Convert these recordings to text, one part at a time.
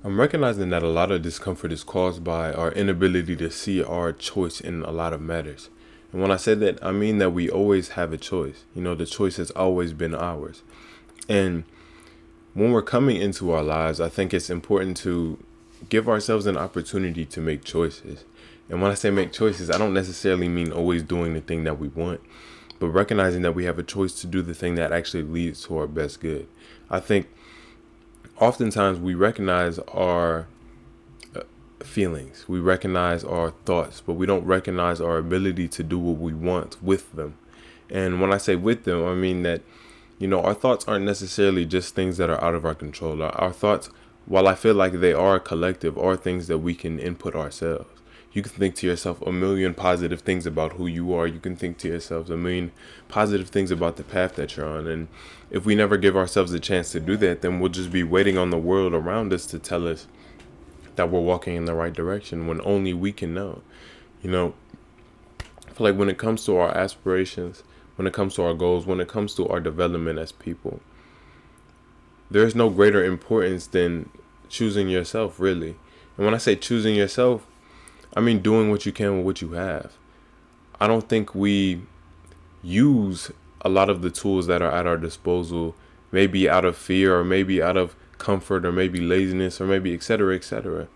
I'm recognizing that a lot of discomfort is caused by our inability to see our choice in a lot of matters. And when I say that, I mean that we always have a choice. The choice has always been ours. And when we're coming into our lives, I think it's important to give ourselves an opportunity to make choices. And when I say make choices, I don't necessarily mean always doing the thing that we want, but recognizing that we have a choice to do the thing that actually leads to our best good. I think oftentimes we recognize our feelings, we recognize our thoughts, but we don't recognize our ability to do what we want with them. And when I say with them, I mean that, our thoughts aren't necessarily just things that are out of our control. Our thoughts, while I feel like they are collective, are things that we can input ourselves. You can think to yourself a million positive things about who you are. You can think to yourselves a million positive things about the path that you're on. And if we never give ourselves a chance to do that, then we'll just be waiting on the world around us to tell us that we're walking in the right direction when only we can know. I feel like when it comes to our aspirations, when it comes to our goals, when it comes to our development as people, there's no greater importance than choosing yourself, really. And when I say choosing yourself, I mean doing what you can with what you have. I don't think we use a lot of the tools that are at our disposal, maybe out of fear or maybe out of comfort or maybe laziness or maybe et cetera, et cetera.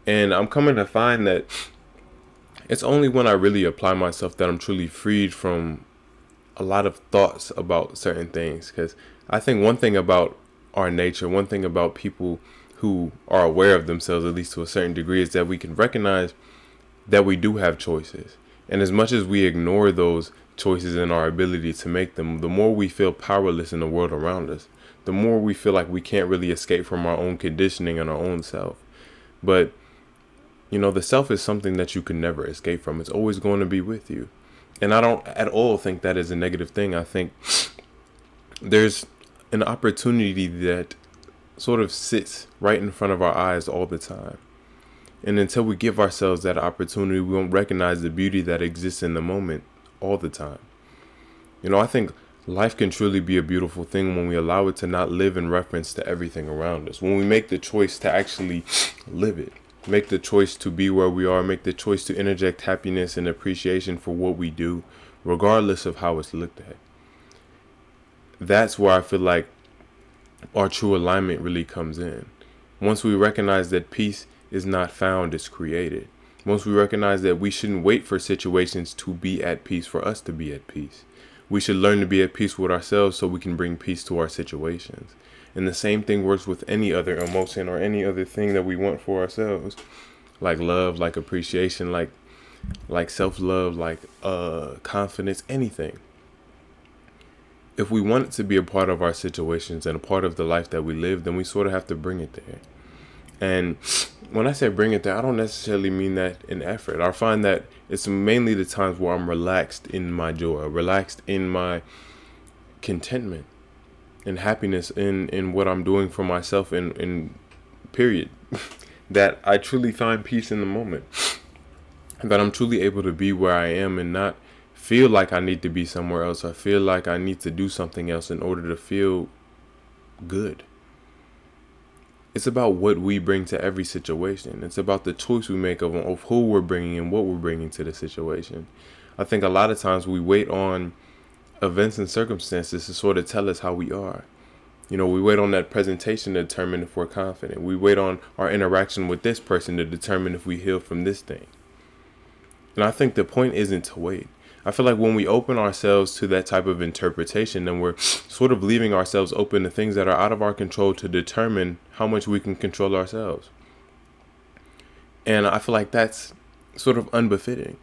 And I'm coming to find that it's only when I really apply myself that I'm truly freed from a lot of thoughts about certain things. Because I think one thing about our nature, one thing about people who are aware of themselves, at least to a certain degree, is that we can recognize that we do have choices. And as much as we ignore those choices and our ability to make them, the more we feel powerless in the world around us, the more we feel like we can't really escape from our own conditioning and our own self. But, the self is something that you can never escape from. It's always going to be with you. And I don't at all think that is a negative thing. I think there's an opportunity that sort of sits right in front of our eyes all the time. And until we give ourselves that opportunity, we won't recognize the beauty that exists in the moment all the time. I think life can truly be a beautiful thing when we allow it to not live in reference to everything around us. When we make the choice to actually live it, make the choice to be where we are, make the choice to interject happiness and appreciation for what we do, regardless of how it's looked at. That's where I feel like our true alignment really comes in. Once we recognize that peace is not found, it's created. Once we recognize that we shouldn't wait for situations to be at peace for us to be at peace. We should learn to be at peace with ourselves so we can bring peace to our situations. And the same thing works with any other emotion or any other thing that we want for ourselves. Like love, like appreciation, like self-love, like confidence, anything. If we want it to be a part of our situations and a part of the life that we live, then we sort of have to bring it there. And when I say bring it there, I don't necessarily mean that in effort. I find that it's mainly the times where I'm relaxed in my joy, relaxed in my contentment and happiness in what I'm doing for myself in period. That I truly find peace in the moment. That I'm truly able to be where I am and not feel like I need to be somewhere else. I feel like I need to do something else in order to feel good. It's about what we bring to every situation. It's about the choice we make of who we're bringing and what we're bringing to the situation. I think a lot of times we wait on events and circumstances to sort of tell us how we are. We wait on that presentation to determine if we're confident. We wait on our interaction with this person to determine if we heal from this thing. And I think the point isn't to wait. I feel like when we open ourselves to that type of interpretation, then we're sort of leaving ourselves open to things that are out of our control to determine how much we can control ourselves. And I feel like that's sort of unbefitting.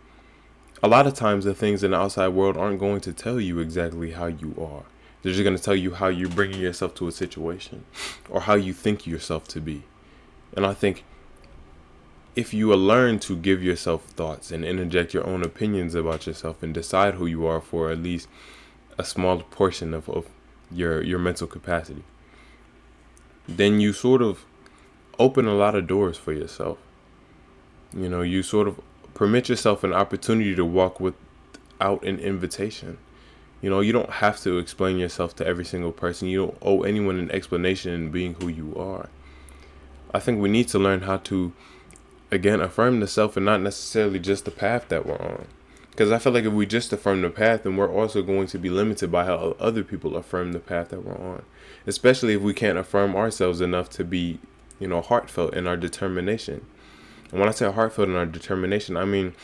A lot of times the things in the outside world aren't going to tell you exactly how you are. They're just going to tell you how you're bringing yourself to a situation or how you think yourself to be. And I think if you learn to give yourself thoughts and interject your own opinions about yourself and decide who you are for at least a small portion of your mental capacity, then you sort of open a lot of doors for yourself. You sort of permit yourself an opportunity to walk without an invitation. You don't have to explain yourself to every single person. You don't owe anyone an explanation in being who you are. I think we need to learn how to, again, affirm the self and not necessarily just the path that we're on. Because I feel like if we just affirm the path, then we're also going to be limited by how other people affirm the path that we're on. Especially if we can't affirm ourselves enough to be, heartfelt in our determination. And when I say heartfelt in our determination, I mean,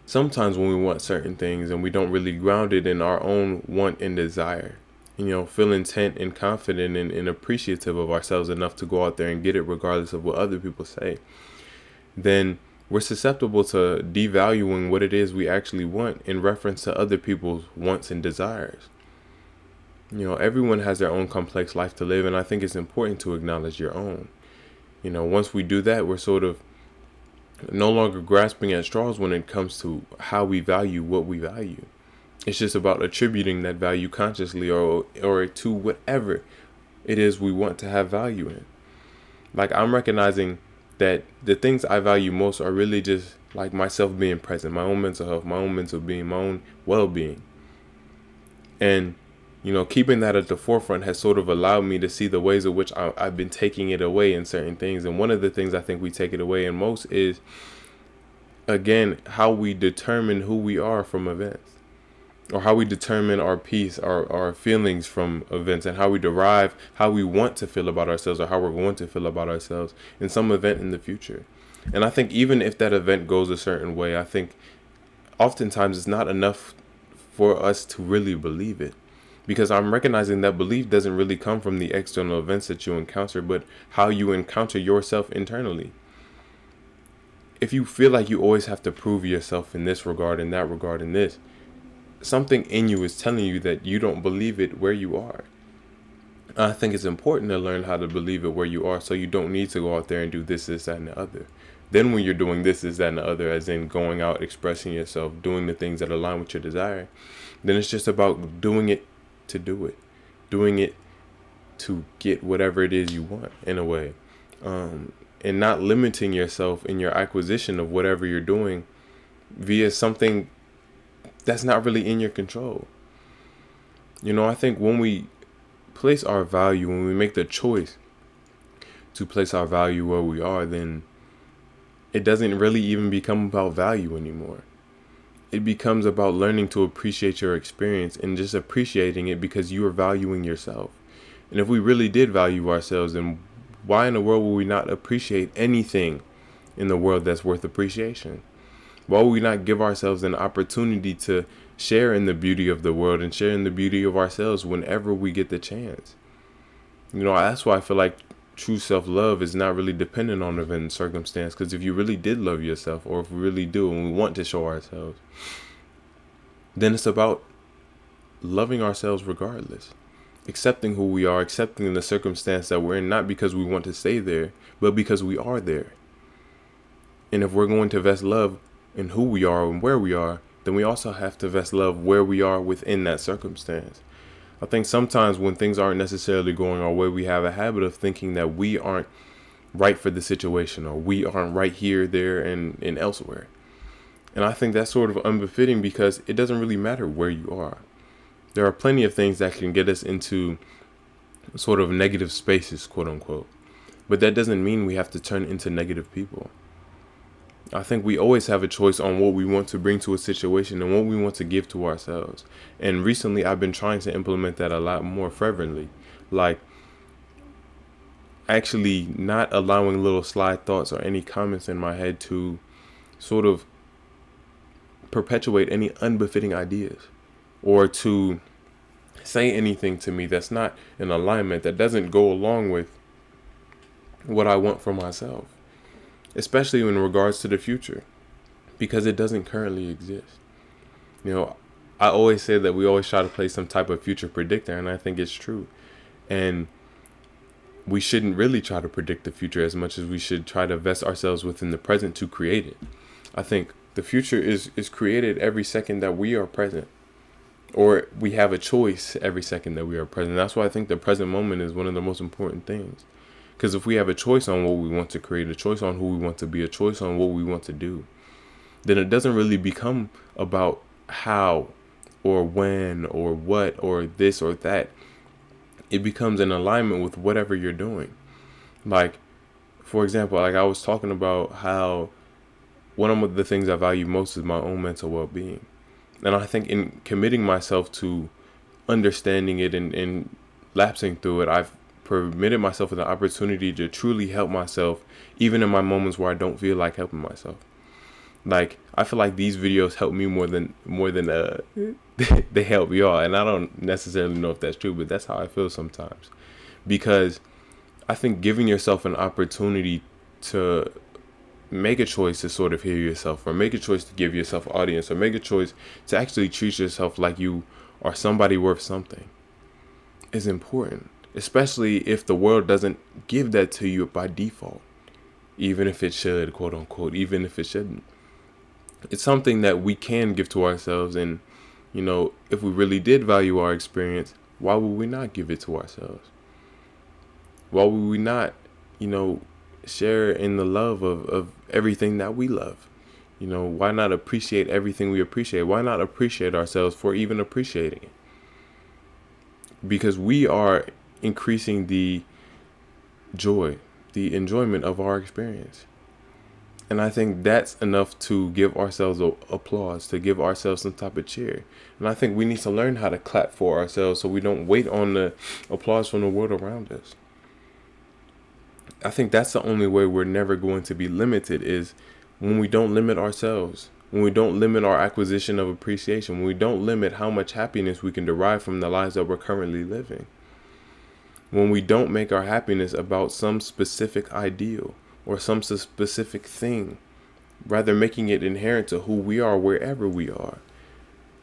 sometimes when we want certain things and we don't really ground it in our own want and desire, feel intent and confident and appreciative of ourselves enough to go out there and get it regardless of what other people say, then we're susceptible to devaluing what it is we actually want in reference to other people's wants and desires. Everyone has their own complex life to live, and I think it's important to acknowledge your own. Once we do that, we're sort of no longer grasping at straws when it comes to how we value what we value. It's just about attributing that value consciously or to whatever it is we want to have value in. Like, I'm recognizing that the things I value most are really just like myself being present, my own mental health, my own mental being, my own well-being. And, keeping that at the forefront has sort of allowed me to see the ways in which I've been taking it away in certain things. And one of the things I think we take it away in most is, again, how we determine who we are from events, or how we determine our peace, our feelings from events, and how we derive how we want to feel about ourselves or how we're going to feel about ourselves in some event in the future. And I think even if that event goes a certain way, I think oftentimes it's not enough for us to really believe it. Because I'm recognizing that belief doesn't really come from the external events that you encounter, but how you encounter yourself internally. If you feel like you always have to prove yourself in this regard, in that regard, in this, something in you is telling you that you don't believe it where you are. I think it's important to learn how to believe it where you are, so you don't need to go out there and do this, that, and the other. Then when you're doing this, that, and the other, as in going out, expressing yourself, doing the things that align with your desire, then it's just about doing it to do it, doing it to get whatever it is you want, in a way, and not limiting yourself in your acquisition of whatever you're doing via something that's not really in your control. I think when we place our value, when we make the choice to place our value where we are, then it doesn't really even become about value anymore. It becomes about learning to appreciate your experience and just appreciating it because you are valuing yourself. And if we really did value ourselves, then why in the world would we not appreciate anything in the world that's worth appreciation? Why would we not give ourselves an opportunity to share in the beauty of the world and share in the beauty of ourselves whenever we get the chance? That's why I feel like true self-love is not really dependent on event and circumstance. Because if you really did love yourself, or if we really do and we want to show ourselves, then it's about loving ourselves regardless. Accepting who we are, accepting the circumstance that we're in, not because we want to stay there, but because we are there. And if we're going to vest love in who we are and where we are, then we also have to vest love where we are within that circumstance. I think sometimes when things aren't necessarily going our way, we have a habit of thinking that we aren't right for the situation, or we aren't right here, there, and elsewhere. And I think that's sort of unbefitting, because it doesn't really matter where you are. There are plenty of things that can get us into sort of negative spaces, quote unquote. But that doesn't mean we have to turn into negative people. I think we always have a choice on what we want to bring to a situation and what we want to give to ourselves. And recently I've been trying to implement that a lot more fervently. Like, actually not allowing little slide thoughts or any comments in my head to sort of perpetuate any unbefitting ideas, or to say anything to me that's not in alignment, that doesn't go along with what I want for myself, especially in regards to the future, because it doesn't currently exist. I always say that we always try to play some type of future predictor, and I think it's true. And we shouldn't really try to predict the future as much as we should try to vest ourselves within the present to create it. I think the future is created every second that we are present, or we have a choice every second that we are present. That's why I think the present moment is one of the most important things. Because if we have a choice on what we want to create, a choice on who we want to be, a choice on what we want to do, then it doesn't really become about how or when or what or this or that. It becomes in alignment with whatever you're doing. Like, For example, like I was talking about how one of the things I value most is my own mental well-being. And I think in committing myself to understanding it and lapsing through it, I've permitted myself an opportunity to truly help myself, even in my moments where I don't feel like helping myself. Like I feel like these videos help me more than they help y'all, and I don't necessarily know if that's true, but that's how I feel sometimes. Because I think giving yourself an opportunity to make a choice to sort of hear yourself, or make a choice to give yourself audience, or make a choice to actually treat yourself like you are somebody worth something is important, especially if the world doesn't give that to you by default, even if it should, quote unquote, even if it shouldn't. It's something that we can give to ourselves, and if we really did value our experience, why would we not give it to ourselves? Why would we not, share in the love of everything that we love? Why not appreciate everything we appreciate? Why not appreciate ourselves for even appreciating it? Because we are increasing the joy, the enjoyment of our experience. And I think that's enough to give ourselves applause, to give ourselves some type of cheer. And I think we need to learn how to clap for ourselves so we don't wait on the applause from the world around us. I think that's the only way we're never going to be limited, is when we don't limit ourselves, when we don't limit our acquisition of appreciation, when we don't limit how much happiness we can derive from the lives that we're currently living. When we don't make our happiness about some specific ideal or some specific thing, rather making it inherent to who we are wherever we are.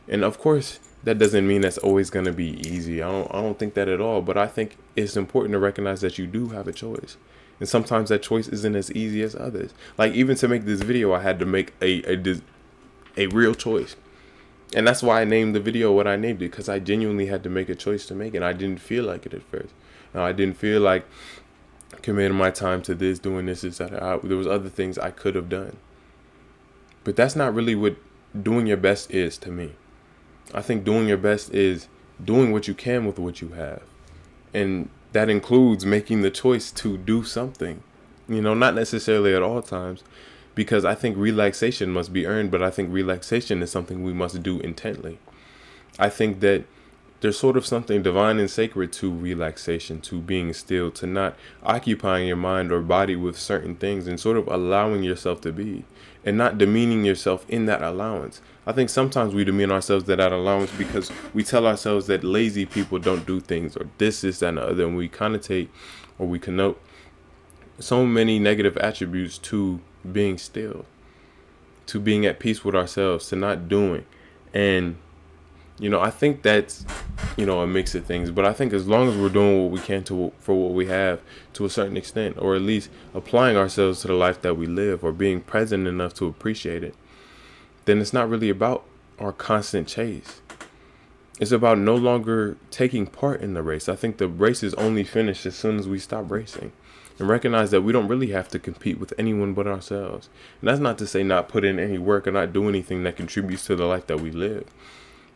And of course, that doesn't mean that's always going to be easy. I don't think that at all. But I think it's important to recognize that you do have a choice. And sometimes that choice isn't as easy as others. Like even to make this video, I had to make a real choice. And that's why I named the video what I named it, because I genuinely had to make a choice to make it. And I didn't feel like it at first. I didn't feel like committing my time to this, doing this, etc. There was other things I could have done. But that's not really what doing your best is to me. I think doing your best is doing what you can with what you have. And that includes making the choice to do something, not necessarily at all times, because I think relaxation must be earned, but I think relaxation is something we must do intently. I think that there's sort of something divine and sacred to relaxation, to being still, to not occupying your mind or body with certain things and sort of allowing yourself to be and not demeaning yourself in that allowance. I think sometimes we demean ourselves in that allowance because we tell ourselves that lazy people don't do things, or this, that, and the other, and we connotate or we connote so many negative attributes to being still, to being at peace with ourselves, to not doing. And I think that's, a mix of things. But I think as long as we're doing what we can for what we have to a certain extent, or at least applying ourselves to the life that we live, or being present enough to appreciate it, then it's not really about our constant chase. It's about no longer taking part in the race. I think the race is only finished as soon as we stop racing and recognize that we don't really have to compete with anyone but ourselves. And that's not to say not put in any work or not do anything that contributes to the life that we live,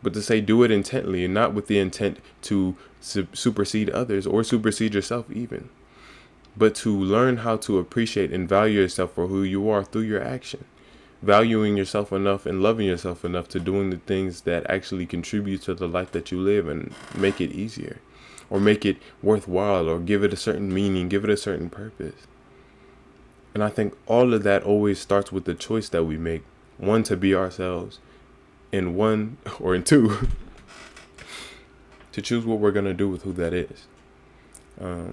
but to say do it intently and not with the intent to supersede others or supersede yourself even, but to learn how to appreciate and value yourself for who you are through your action, valuing yourself enough and loving yourself enough to doing the things that actually contribute to the life that you live and make it easier or make it worthwhile or give it a certain meaning, give it a certain purpose. And I think all of that always starts with the choice that we make, one, to be ourselves, and one, or in two, to choose what we're going to do with who that is.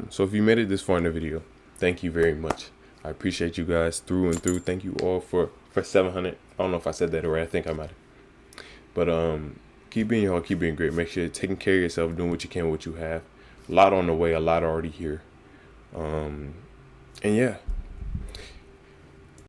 So if you made it this far in the video, thank you very much. I appreciate you guys through and through. Thank you all for 700. I don't know if I said that right. I think I might have. But keep being y'all, keep being great. Make sure you're taking care of yourself, doing what you can with what you have. A lot on the way, a lot already here. And yeah,